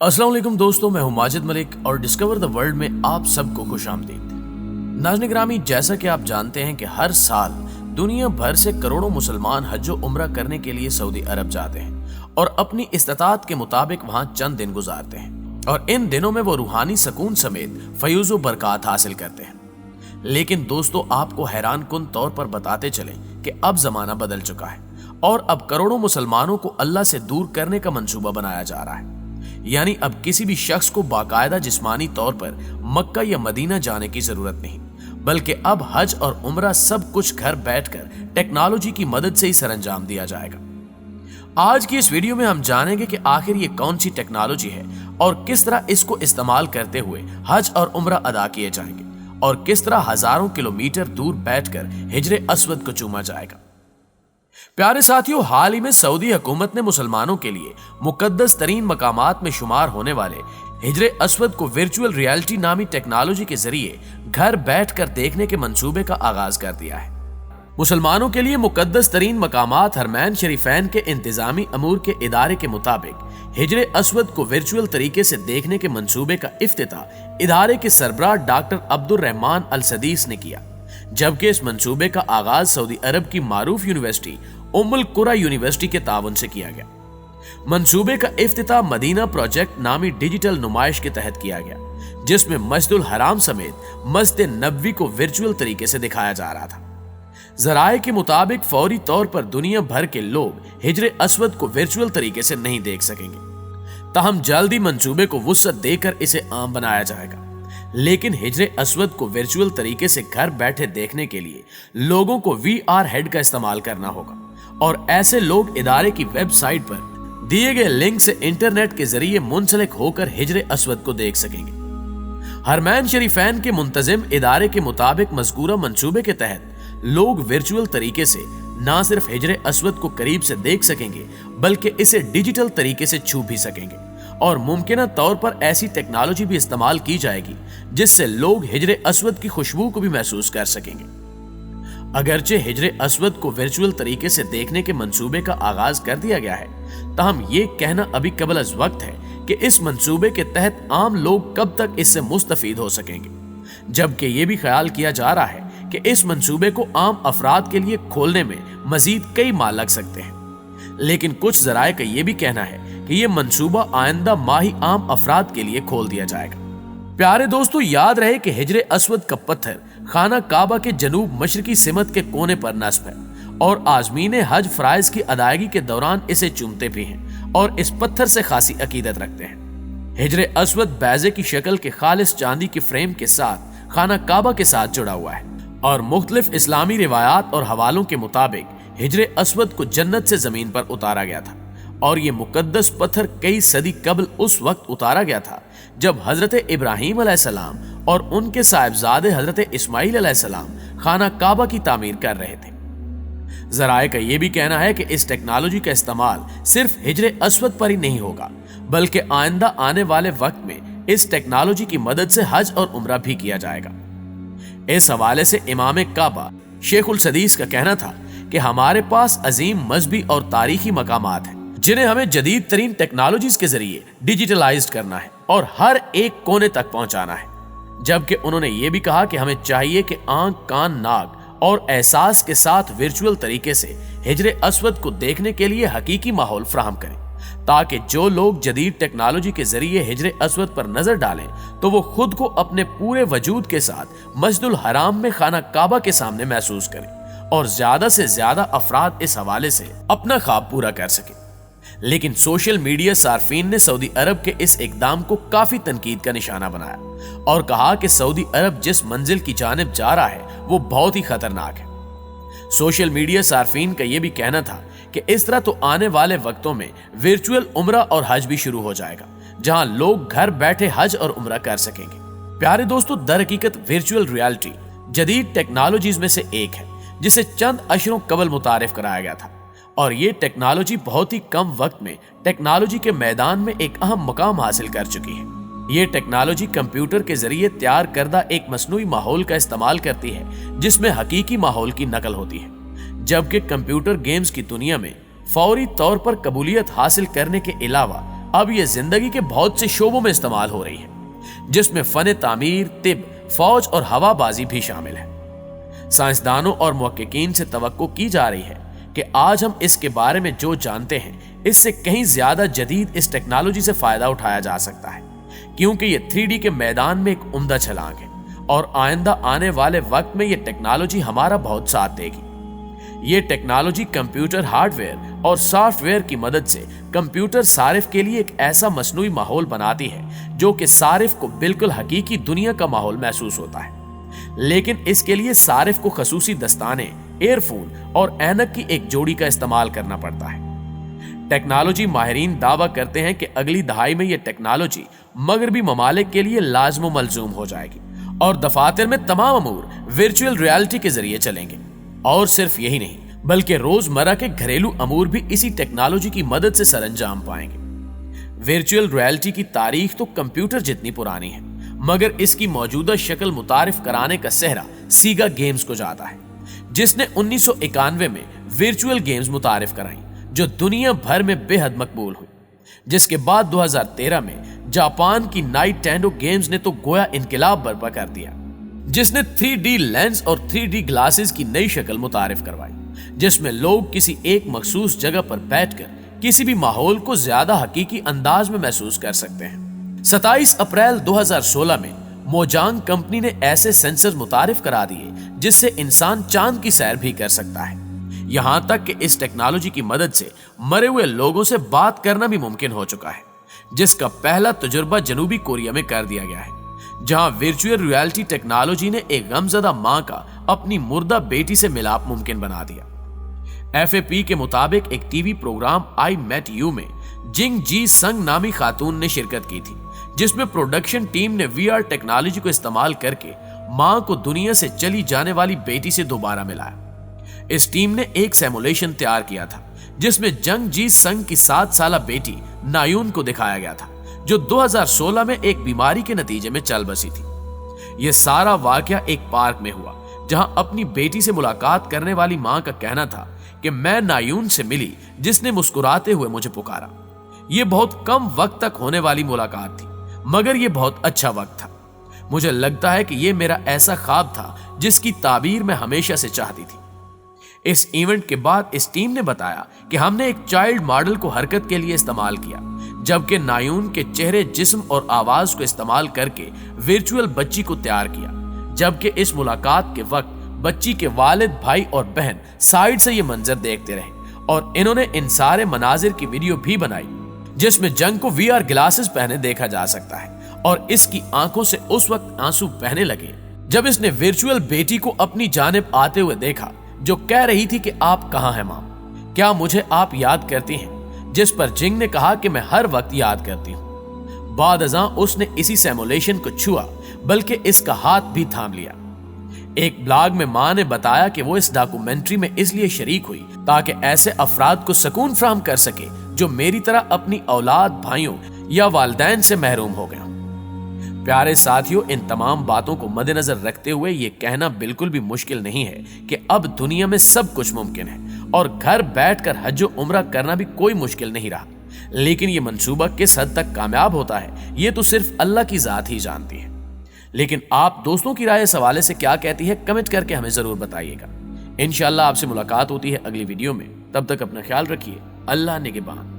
अस्सलाम वालेकुम दोस्तों, मैं हूं माजिद मलिक और डिस्कवर द वर्ल्ड में आप सबको खुश आमदीद। नाज़रीन गिरामी, जैसा कि आप जानते हैं कि हर साल दुनिया भर से करोड़ों मुसलमान हज व उम्रा करने के लिए सऊदी अरब जाते हैं और अपनी इस्ताअत के मुताबिक वहां चंद दिन गुजारते हैं और इन दिनों में वो रूहानी सुकून समेत फयूज़ व बरकत हासिल करते हैं। लेकिन दोस्तों, आपको हैरान कुन तौर पर बताते चलें कि अब जमाना बदल चुका है और अब करोड़ों मुसलमानों को अल्लाह से दूर करने का मंसूबा बनाया जा रहा है। यानी अब किसी भी शख्स को बाकायदा जिस्मानी तौर पर मक्का या मदीना जाने की जरूरत नहीं, बल्कि अब हज और उम्रा सब कुछ घर बैठकर टेक्नोलॉजी की मदद से ही सरंजाम दिया जाएगा। आज की इस वीडियो में हम जानेंगे कि आखिर ये कौन सी टेक्नोलॉजी है और किस तरह इसको इस्तेमाल करते हुए हज और उम्रा अदा किए जाएंगे और किस तरह हजारों किलोमीटर दूर बैठकर हिजरे अस्वद को चूमा जाएगा। प्यारे साथियों, हाल ही में सऊदी हुकूमत ने मुसलमानों के लिए मुकद्दस तरीन मकामात में शुमार होने वाले हिजरे अस्वद को वर्चुअल रियलिटी नामी टेक्नोलॉजी के जरिए घर बैठकर देखने के मंसूबे का आगाज कर दिया है। मुसलमानों के लिए मुकद्दस तरीन मकामात हरमैन शरीफैन के इंतजामी अमूर के इदारे के मुताबिक हिजरे अस्वद को वर्चुअल तरीके से देखने के मंसूबे का इफ्तिताह इदारे के सरबराह डॉक्टर अब्दुल रहमान अल सदीस ने किया, जबकि इस मंसूबे का आगाज सऊदी अरब की मारूफ यूनिवर्सिटी उम्मुल कुरा यूनिवर्सिटी के ताउन से किया गया। मंसूबे का इफ्तिताह मदीना प्रोजेक्ट नामी डिजिटल नुमाइश के तहत किया गया, जिसमें मस्जिदुल हराम समेत मस्जिद नबवी को वर्चुअल तरीके से दिखाया जा रहा था। जराए के मुताबिक फौरी तौर पर दुनिया भर के लोग हिजरे अस्वद को वर्चुअल तरीके से नहीं देख सकेंगे, ताहम जल्दी मंसूबे को वुसअत देकर इसे आम बनाया जाएगा। लेकिन हिजरे अस्वद को वर्चुअल तरीके से घर बैठे देखने के लिए लोगों को VR हेड का इस्तेमाल करना होगा और ऐसे लोग इदारे की वेबसाइट पर दिए गए लिंक से इंटरनेट के जरिए मुंसलिक होकर हिजरे अस्वद को देख सकेंगे। हरमैन शरीफैन के मुंतजिम इदारे के मुताबिक मज़कूरा मंसूबे के तहत लोग वर्चुअल तरीके से न सिर्फ हिजरे अस्वद को करीब से देख सकेंगे, बल्कि इसे डिजिटल तरीके से छू भी सकेंगे और मुमकिन तौर पर ऐसी टेक्नोलॉजी भी इस्तेमाल की जाएगी जिससे लोग हिजरे अस्वद की खुशबू को भी महसूस कर सकेंगे। अगरचे हिजरे अस्वद को वर्चुअल तरीके से देखने के मंसूबे का आगाज कर दिया गया है, ताहम ये कहना अभी कबल अज़ वक्त है कि इस मंसूबे के तहत आम लोग कब तक इससे मुस्तफीद हो सकेंगे, जबकि ये भी ख्याल किया जा रहा है कि इस मंसूबे को आम अफराद के लिए खोलने में मजीद कई माह लग सकते हैं। लेकिन कुछ जराए का ये भी कहना है कि ये मंसूबा आइंदा माह ही आम अफराद के लिए खोल दिया जाएगा। प्यारे दोस्तों, याद रहे कि हिजरे अस्वद का पत्थर खाना काबा के जनूब मशरकी सिमत के कोने पर नस्ब है और आजमीन हज फराइज की अदायगी के दौरान इसे चूमते भी हैं और इस पत्थर से खासी अकीदत रखते हैं। हिजरे अस्वद बैजे की शक्ल के खालिस चांदी के फ्रेम के साथ खाना काबा के साथ जुड़ा हुआ है और मुख्तलिफ इस्लामी रिवायात और हवालों के मुताबिक हिजरे अस्वद को जन्नत से जमीन पर उतारा गया था और ये मुकद्दस पत्थर कई सदी कबल उस वक्त उतारा गया था जब हजरत इब्राहीम अलैहिस्सलाम और उनके साहिबजादे हजरत इस्माइल अलैहिस्सलाम खाना काबा की तामीर कर रहे थे। जराए का यह भी कहना है कि इस टेक्नोलॉजी का इस्तेमाल सिर्फ हिजरे अस्वद पर ही नहीं होगा, बल्कि आइंदा आने वाले वक्त में इस टेक्नोलॉजी की मदद से हज और उम्रा भी किया जाएगा। इस हवाले से इमाम काबा शेखुल सदीस का कहना था कि हमारे पास अजीम मजहबी और तारीखी मकामात हैं जिन्हें हमें जदीद तरीन टेक्नोलॉजीज के जरिए डिजिटलाइज्ड करना है और हर एक कोने तक पहुंचाना है। जबकि उन्होंने ये भी कहा कि हमें चाहिए कि आंख, कान, नाक और एहसास के साथ वर्चुअल तरीके से हिजरे अस्वद को देखने के लिए हकीकी माहौल फराहम करें, ताकि जो लोग जदीद टेक्नोलॉजी के जरिए हिजरे अस्वद पर नजर डालें तो वो खुद को अपने पूरे वजूद के साथ मस्जिदुल हराम में खाना काबा के सामने महसूस करें और ज्यादा से ज्यादा अफराद इस हवाले से अपना ख्वाब पूरा कर सकें। लेकिन सोशल मीडिया सार्फिन ने सऊदी अरब के इस इकदाम को काफी तनकीद का निशाना बनाया और कहा कि सऊदी अरब जिस मंजिल की जानिब जा रहा है वो बहुत ही खतरनाक है। सोशल मीडिया सार्फिन का यह भी कहना था कि इस तरह तो आने वाले वक्तों में वर्चुअल उम्रा और हज भी शुरू हो जाएगा, जहां लोग घर बैठे हज और उम्रा कर सकेंगे। प्यारे दोस्तों, दर हकीकत वर्चुअल रियलिटी जदीद टेक्नोलॉजीज में से एक है जिसे चंद अशरों कबल मुतारिफ कराया गया था और ये टेक्नोलॉजी बहुत ही कम वक्त में टेक्नोलॉजी के मैदान में एक अहम मकाम हासिल कर चुकी है। ये टेक्नोलॉजी कंप्यूटर के जरिए तैयार करदा एक मसनूई माहौल का इस्तेमाल करती है जिसमें हकीकी माहौल की नकल होती है, जबकि कंप्यूटर गेम्स की दुनिया में फौरी तौर पर कबूलियत हासिल करने के अलावा अब ये जिंदगी के बहुत से शोबों में इस्तेमाल हो रही है, जिसमें फन तामीर, तिब, फौज और हवाबाजी भी शामिल है। साइंसदानों और मुहक्किकीन से तवक्को की जा रही है कि आज हम इसके बारे में जो जानते हैं इससे कहीं ज्यादा जदीद इस टेक्नोलॉजी से फायदा उठाया जा सकता है, क्योंकि ये 3D के मैदान में एक उम्दा छलांग है और आइंदा आने वाले वक्त में ये टेक्नोलॉजी हमारा बहुत साथ देगी। ये टेक्नोलॉजी कंप्यूटर हार्डवेयर और सॉफ्टवेयर की मदद से कंप्यूटर सारिफ के लिए एक ऐसा मसनूई माहौल बनाती है जो कि सारिफ को बिल्कुल हकीकी दुनिया का माहौल महसूस होता है। लेकिन इसके लिए सारिफ को खसूसी दस्ताने, एयरफोन और ऐनक की एक जोड़ी का इस्तेमाल करना पड़ता है। टेक्नोलॉजी माहिरीन दावा करते हैं कि अगली दहाई में यह टेक्नोलॉजी मगरबी ममालिक के लिए लाजमो मलजूम हो जाएगी और दफातर में तमाम अमूर वर्चुअल रियलिटी के जरिए चलेंगे। और सिर्फ यही नहीं, बल्कि रोजमर्रा के घरेलू अमूर भी इसी टेक्नोलॉजी की मदद से सरंजाम पाएंगे। वर्चुअल रियलिटी की तारीख तो कंप्यूटर जितनी पुरानी है, मगर इसकी मौजूदा शक्ल मुतारिफ कराने का सेहरा सीगा गेम्स को जाता है, जिसने 1991 में वर्चुअल गेम्स मुतारिफ कराई जो दुनिया भर में बेहद मकबूल हुई। जिसके बाद 2013 में जापान की नाइटेंडो गेम्स ने तो गोया इनकलाब बर्पा कर दिया, जिसने 3D लेंस और 3D ग्लासेस की नई शक्ल मुतारिफ करवाई, जिसमें लोग किसी एक मखसूस जगह पर बैठकर किसी भी माहौल को ज्यादा हकीकी अंदाज में महसूस कर सकते हैं। 27 अप्रैल 2016 में मोजांग कंपनी ने ऐसे सेंसर मुतारिफ करा दिए जिससे इंसान चांद की सैर भी कर सकता है। यहां तक कि इस टेक्नोलॉजी की मदद से मरे हुए लोगों से बात करना भी मुमकिन हो चुका है, जिसका पहला तजुर्बा जनूबी कोरिया में कर दिया गया है, जहां वर्चुअल रियलिटी टेक्नोलॉजी ने एक गमजदा मां का अपनी मुर्दा बेटी से मिलाप मुमकिन बना दिया। FAP के मुताबिक एक TV programme I met you में जिंग जी संग नामी खातून ने शिरकत की थी, जिसमें प्रोडक्शन टीम ने VR टेक्नोलॉजी को इस्तेमाल करके मां को दुनिया से चली जाने वाली बेटी से दोबारा मिलाया। इस टीम ने एक सिमुलेशन तैयार किया था जिसमें जंग जी संग की 7 साला बेटी नायून को दिखाया गया था, जो 2016 में एक बीमारी के नतीजे में चल बसी थी। यह सारा वाकया एक पार्क में हुआ, जहां अपनी बेटी से मुलाकात करने वाली मां का कहना था कि मैं नायून से मिली जिसने मुस्कुराते हुए मुझे पुकारा। यह बहुत कम वक्त तक होने वाली मुलाकात थी, मगर यह बहुत अच्छा वक्त था। मुझे लगता है कि यह मेरा ऐसा ख्वाब था जिसकी ताबीर मैं हमेशा से चाहती थी। इस इवेंट के बाद इस टीम ने बताया कि हमने एक चाइल्ड मॉडल को हरकत के लिए इस्तेमाल किया, जबकि नायून के चेहरे, जिस्म और आवाज को इस्तेमाल करके वर्चुअल बच्ची को तैयार किया, जबकि इस मुलाकात के वक्त बच्ची के वालिद, भाई और बहन साइड से ये मंजर देखते रहे और इन्होंने इन सारे मनाजिर की वीडियो भी बनाई, जिसमें जंग को VR ग्लासेस पहने देखा जा सकता है और इसकी आंखों से उस वक्त आंसू बहने लगे जब इसने वर्चुअल बेटी को अपनी जानिब आते हुए देखा, जो कह रही थी कि आप कहां हैं मां, क्या मुझे आप याद करती हैं? जिस पर जिंग ने कहा कि मैं हर वक्त याद करती हूं। बाद अज़ां उसने इसी सिमुलेशन को छुआ, बल्कि इसका हाथ भी थाम लिया। एक ब्लॉग में मां ने बताया कि वो इस डॉक्यूमेंट्री में इसलिए शरीक हुई ताकि ऐसे अफराद को सुकून फराहम कर सके जो मेरी तरह अपनी औलाद, भाइयों या वालिदैन से महरूम हो गए। प्यारे साथियों, इन तमाम बातों को मद्देनजर रखते हुए ये कहना बिल्कुल भी मुश्किल नहीं है कि अब दुनिया में सब कुछ मुमकिन है और घर बैठकर हज और उम्रा करना भी कोई मुश्किल नहीं रहा। लेकिन ये मंसूबा किस हद तक कामयाब होता है ये तो सिर्फ अल्लाह की जात ही जानती है। लेकिन आप दोस्तों की राय इस हवाले से क्या कहती है, कमेंट करके हमें जरूर बताइएगा। इंशाअल्लाह आपसे मुलाकात होती है अगली वीडियो में। तब तक अपना ख्याल रखिए। अल्लाह निगहबान।